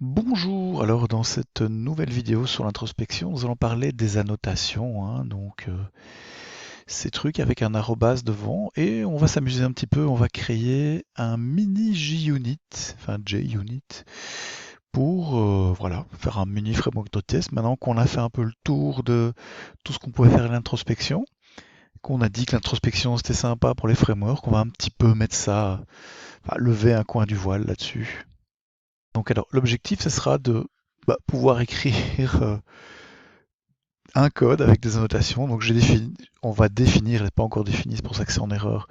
Bonjour, alors dans cette nouvelle vidéo sur l'introspection, nous allons parler des annotations, ces trucs avec un arrobase devant, et on va s'amuser un petit peu, on va créer un mini JUnit, enfin JUnit, pour voilà, faire un mini framework de test. Maintenant qu'on a fait un peu le tour de tout ce qu'on pouvait faire à l'introspection, qu'on a dit que l'introspection c'était sympa pour les frameworks, on va un petit peu mettre ça, enfin, lever un coin du voile là-dessus. Donc alors l'objectif ce sera de pouvoir écrire un code avec des annotations. Donc on va définir, elle n'est pas encore définie, c'est pour ça que c'est en erreur,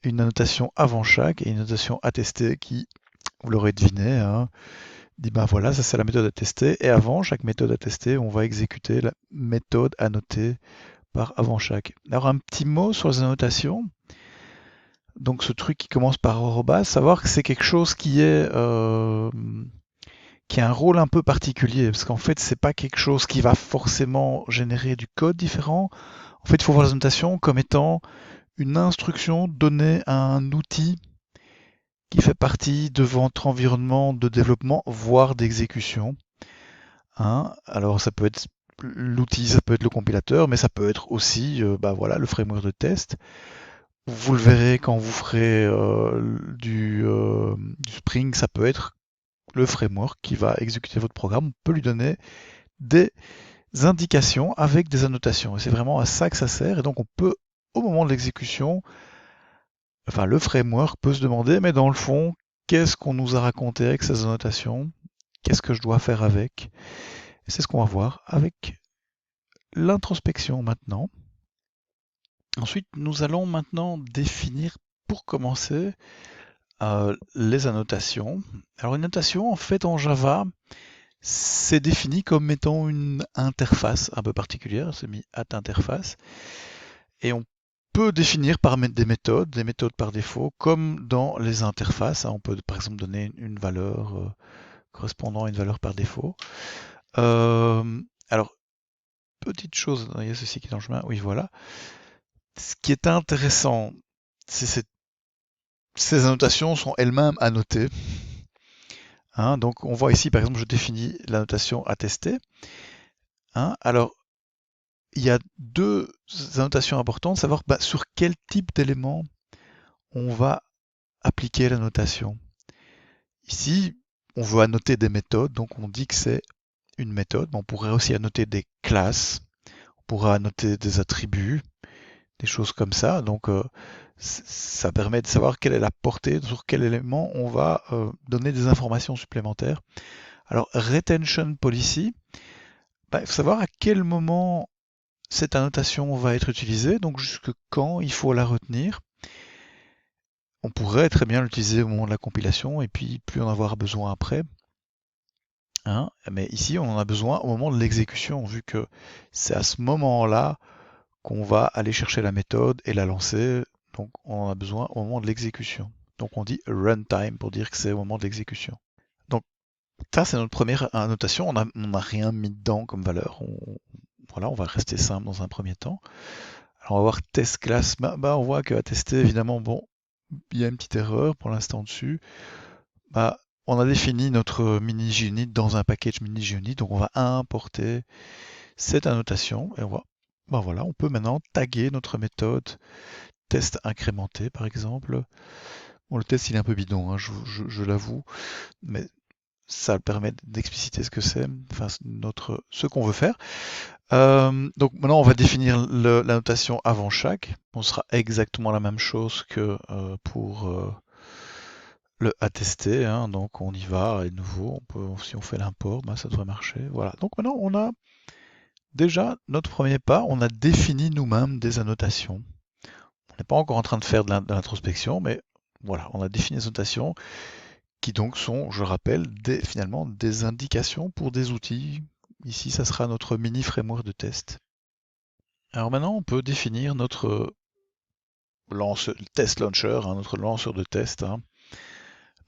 une annotation avant chaque et une annotation attestée qui, vous l'aurez deviné, dit ben voilà, ça c'est la méthode attestée. Et avant chaque méthode attestée, on va exécuter la méthode annotée par avant chaque. Alors un petit mot sur les annotations. Donc ce truc qui commence par arrobas, savoir que c'est quelque chose qui a un rôle un peu particulier, parce qu'en fait, c'est pas quelque chose qui va forcément générer du code différent. En fait, il faut voir la notation comme étant une instruction donnée à un outil qui fait partie de votre environnement de développement, voire d'exécution. Alors, ça peut être l'outil, ça peut être le compilateur, mais ça peut être aussi, voilà, le framework de test. Vous le verrez quand vous ferez du Spring, ça peut être le framework qui va exécuter votre programme. On peut lui donner des indications avec des annotations. Et c'est vraiment à ça que ça sert. Et donc on peut, au moment de l'exécution, enfin le framework peut se demander, mais dans le fond, qu'est-ce qu'on nous a raconté avec ces annotations? Qu'est-ce que je dois faire avec? Et c'est ce qu'on va voir avec l'introspection maintenant. Ensuite, nous allons maintenant définir, pour commencer, les annotations. Alors une notation, en fait, en Java, c'est défini comme étant une interface un peu particulière, c'est mis at interface, et on peut définir par des méthodes par défaut, comme dans les interfaces. On peut par exemple donner une valeur correspondant à une valeur par défaut. Alors, petite chose, il y a ceci qui est dans le chemin, oui voilà. Ce qui est intéressant, c'est ces annotations sont elles-mêmes annotées. Donc on voit ici par exemple je définis la notation attestée. Alors il y a deux annotations importantes, savoir sur quel type d'élément on va appliquer la notation. Ici, on veut annoter des méthodes, donc on dit que c'est une méthode, mais on pourrait aussi annoter des classes, on pourra annoter des attributs, des choses comme ça. Donc ça permet de savoir quelle est la portée, sur quel élément on va donner des informations supplémentaires. Alors, retention policy, il faut savoir à quel moment cette annotation va être utilisée, donc jusque quand il faut la retenir. On pourrait très bien l'utiliser au moment de la compilation et puis plus en avoir besoin après. Mais ici, on en a besoin au moment de l'exécution, vu que c'est à ce moment-là qu'on va aller chercher la méthode et la lancer. Donc, on en a besoin au moment de l'exécution. Donc, on dit runtime pour dire que c'est au moment de l'exécution. Donc, ça, c'est notre première annotation. On n'a rien mis dedans comme valeur. Voilà, on va rester simple dans un premier temps. Alors, on va voir test class. On voit qu'à tester, évidemment, bon, il y a une petite erreur pour l'instant dessus. On a défini notre mini JUnit dans un package mini JUnit, donc on va importer cette annotation et voilà, on peut maintenant taguer notre méthode test incrémenté par exemple. Bon, le test il est un peu bidon, je l'avoue, mais ça permet d'expliciter ce que c'est, enfin ce qu'on veut faire. Donc maintenant on va définir la notation avant chaque. On sera exactement la même chose que pour le attester, donc on y va, et de nouveau, si on fait l'import, ça devrait marcher. Voilà, donc maintenant on a déjà notre premier pas, on a défini nous-mêmes des annotations. On n'est pas encore en train de faire de l'introspection, mais voilà, on a défini des annotations qui donc sont, je rappelle, finalement des indications pour des outils. Ici, ça sera notre mini framework de test. Alors maintenant, on peut définir notre test launcher, notre lanceur de test.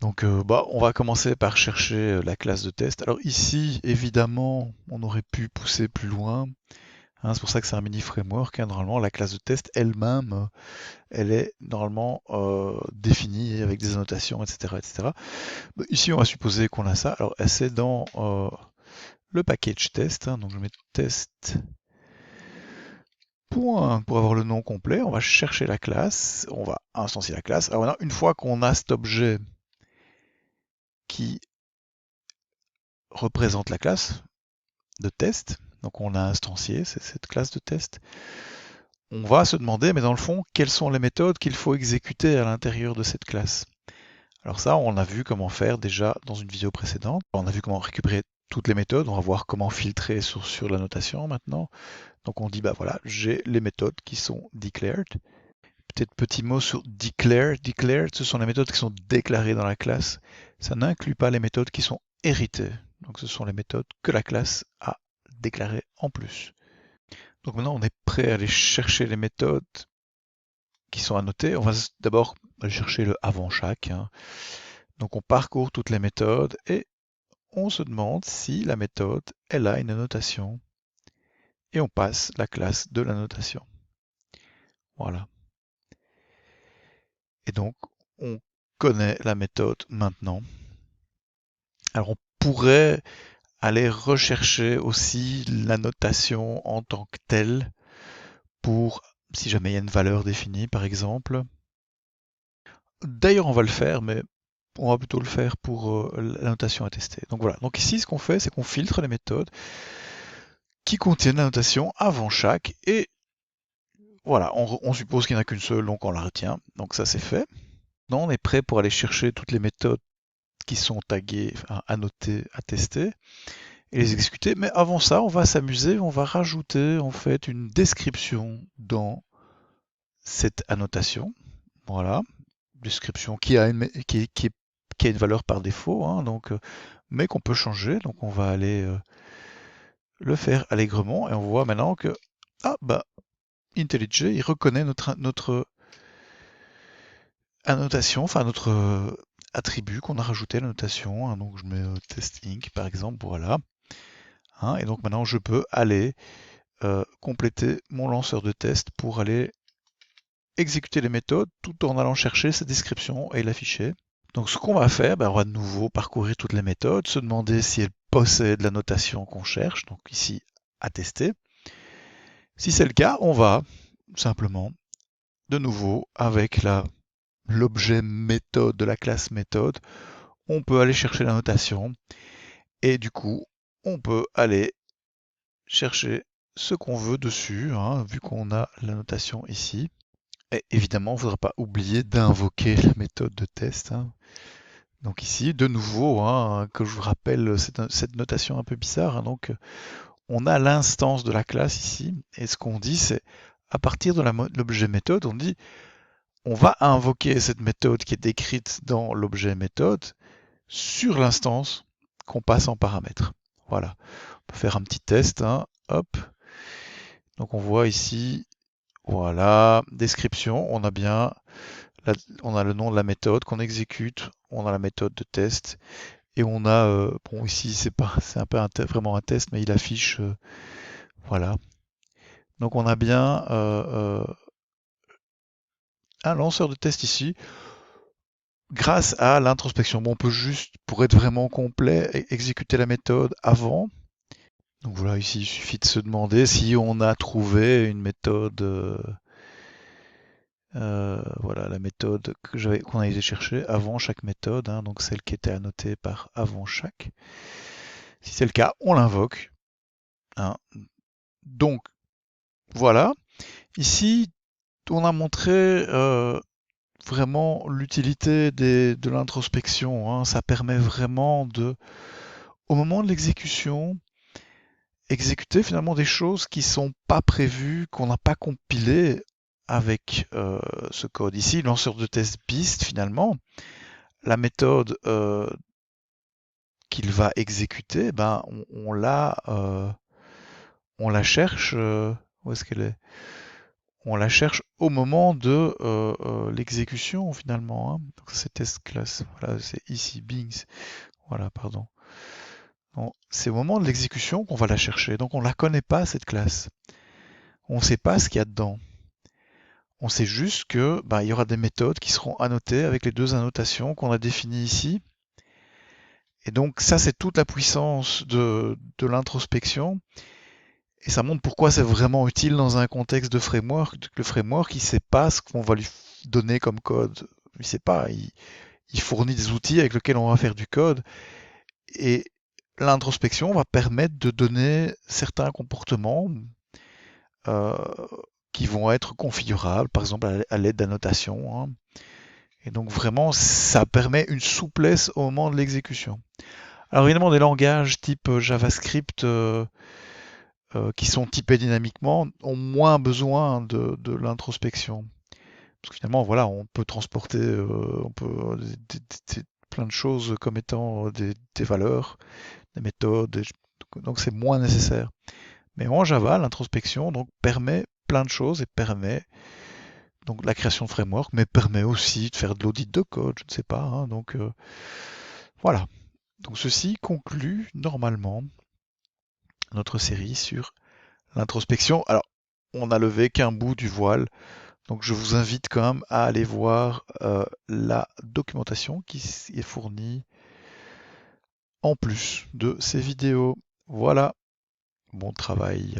Donc, on va commencer par chercher la classe de test. Alors ici, évidemment, on aurait pu pousser plus loin. Hein, c'est pour ça que c'est un mini framework, hein. Normalement, la classe de test elle-même, elle est normalement définie avec des annotations, etc., etc. Ici, on va supposer qu'on a ça. Alors, c'est dans le package test, hein. Donc, je mets test pour avoir le nom complet. On va chercher la classe, on va instancier la classe. Alors maintenant, une fois qu'on a cet objet qui représente la classe de test, donc on a instancié cette classe de test, on va se demander, mais dans le fond, quelles sont les méthodes qu'il faut exécuter à l'intérieur de cette classe. Alors ça, on a vu comment faire déjà dans une vidéo précédente. On a vu comment récupérer toutes les méthodes. On va voir comment filtrer sur la notation maintenant. Donc on dit, bah voilà, j'ai les méthodes qui sont declared. Peut-être petit mot sur declare. Declared, ce sont les méthodes qui sont déclarées dans la classe. Ça n'inclut pas les méthodes qui sont héritées. Donc ce sont les méthodes que la classe a déclarées en plus. Donc maintenant, on est prêt à aller chercher les méthodes qui sont annotées. On va d'abord aller chercher le avant chaque, hein. Donc on parcourt toutes les méthodes et on se demande si la méthode, elle a une annotation. Et on passe la classe de l'annotation. Voilà. Et donc, on connaît la méthode maintenant. Alors on pourrait aller rechercher aussi l'annotation en tant que telle pour, si jamais il y a une valeur définie par exemple. D'ailleurs on va le faire, mais on va plutôt le faire pour l'annotation à tester. Donc voilà, donc ici ce qu'on fait, c'est qu'on filtre les méthodes qui contiennent l'annotation avant chaque, et voilà, on suppose qu'il n'y en a qu'une seule, donc on la retient. Donc ça c'est fait. Maintenant on est prêt pour aller chercher toutes les méthodes qui sont taguées, enfin, annotées, à tester, et les exécuter. Mais avant ça, on va s'amuser, on va rajouter en fait une description dans cette annotation. Voilà, description qui a qui a une valeur par défaut, hein, donc, mais qu'on peut changer. Donc on va aller le faire allègrement et on voit maintenant que ah bah IntelliJ il reconnaît notre annotation, enfin notre attribut qu'on a rajouté à la notation, hein. Donc je mets test inc par exemple, voilà. Hein, et donc maintenant je peux aller compléter mon lanceur de test pour aller exécuter les méthodes tout en allant chercher cette description et l'afficher. Donc ce qu'on va faire, ben, on va de nouveau parcourir toutes les méthodes, se demander si elles possèdent la notation qu'on cherche, donc ici à tester. Si c'est le cas, on va simplement de nouveau avec l'objet méthode de la classe méthode, on peut aller chercher la notation et du coup on peut aller chercher ce qu'on veut dessus, hein, vu qu'on a la notation ici. Et évidemment, il ne faudra pas oublier d'invoquer la méthode de test, hein. Donc ici, de nouveau, hein, que je vous rappelle cette notation un peu bizarre, hein. Donc on a l'instance de la classe ici, et ce qu'on dit, c'est à partir de l'objet méthode, on dit on va invoquer cette méthode qui est décrite dans l'objet méthode sur l'instance qu'on passe en paramètre. Voilà. On peut faire un petit test, hein. Hop. Donc on voit ici, voilà, description, on a bien, on a le nom de la méthode qu'on exécute, on a la méthode de test, et on a, bon ici c'est un peu vraiment un test, mais il affiche, voilà. Donc on a bien un lanceur de test ici, grâce à l'introspection. Bon, on peut juste, pour être vraiment complet, exécuter la méthode avant. Donc voilà, ici il suffit de se demander si on a trouvé une méthode. Voilà la méthode qu'on a été chercher avant chaque méthode, hein, donc celle qui était annotée par avant chaque. Si c'est le cas, on l'invoque, hein. Donc voilà, ici on a montré vraiment l'utilité de l'introspection, hein. Ça permet vraiment de, au moment de l'exécution, exécuter finalement des choses qui sont pas prévues, qu'on n'a pas compilées avec ce code. Ici, lanceur de test beast finalement, la méthode qu'il va exécuter, ben, on la cherche, où est-ce qu'elle est? On la cherche au moment de l'exécution finalement, hein. Donc c'est test class, voilà, c'est ici Bings, voilà, pardon. C'est au moment de l'exécution qu'on va la chercher, donc on la connaît pas cette classe. On ne sait pas ce qu'il y a dedans. On sait juste que il y aura des méthodes qui seront annotées avec les deux annotations qu'on a définies ici. Et donc ça, c'est toute la puissance de l'introspection. Et ça montre pourquoi c'est vraiment utile dans un contexte de framework. Le framework, il ne sait pas ce qu'on va lui donner comme code. Il sait pas. Il fournit des outils avec lesquels on va faire du code. Et l'introspection va permettre de donner certains comportements euh, qui vont être configurables, par exemple à l'aide d'annotations, hein. Et donc vraiment, ça permet une souplesse au moment de l'exécution. Alors évidemment, des langages type JavaScript qui sont typés dynamiquement ont moins besoin de l'introspection. Parce que finalement, voilà, on peut transporter plein de choses comme étant des valeurs, des méthodes, donc c'est moins nécessaire. Mais en Java, l'introspection donc permet plein de choses et permet donc la création de framework, mais permet aussi de faire de l'audit de code, je ne sais pas, hein. Donc voilà. Donc ceci conclut normalement notre série sur l'introspection. Alors, on n'a levé qu'un bout du voile, donc je vous invite quand même à aller voir la documentation qui est fournie en plus de ces vidéos. Voilà, bon travail.